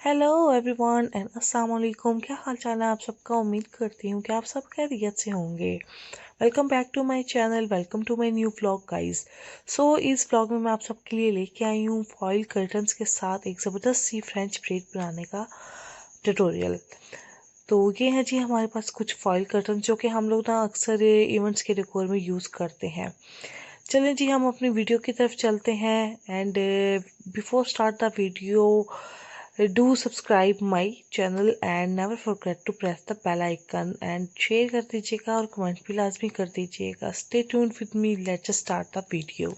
Hello everyone and अस्सलाम वालेकुम। क्या हाल चाल है आप सबका। उम्मीद करती हूँ कि आप सब खैरियत से होंगे। Welcome back to my channel, welcome to my new vlog guys. So इस व्लॉग में मैं आप सबके लिए लेके आई हूँ फॉइल कर्टन्स के साथ एक ज़बरदस्त सी फ्रेंच ब्रेड बनाने का ट्यूटोरियल। तो ये है जी हमारे पास कुछ फॉइल कर्टन जो कि हम लोग ना अक्सर इवेंट्स के डेकोर में यूज़ करते हैं। चलें जी हम अपनी वीडियो की तरफ चलते हैं। And before start the video, do subscribe my channel and never forget to press the bell icon and share कर दीजिएगा और कमेंट भी लाजमी कर दीजिएगा। Stay tuned with me, let's just start the video।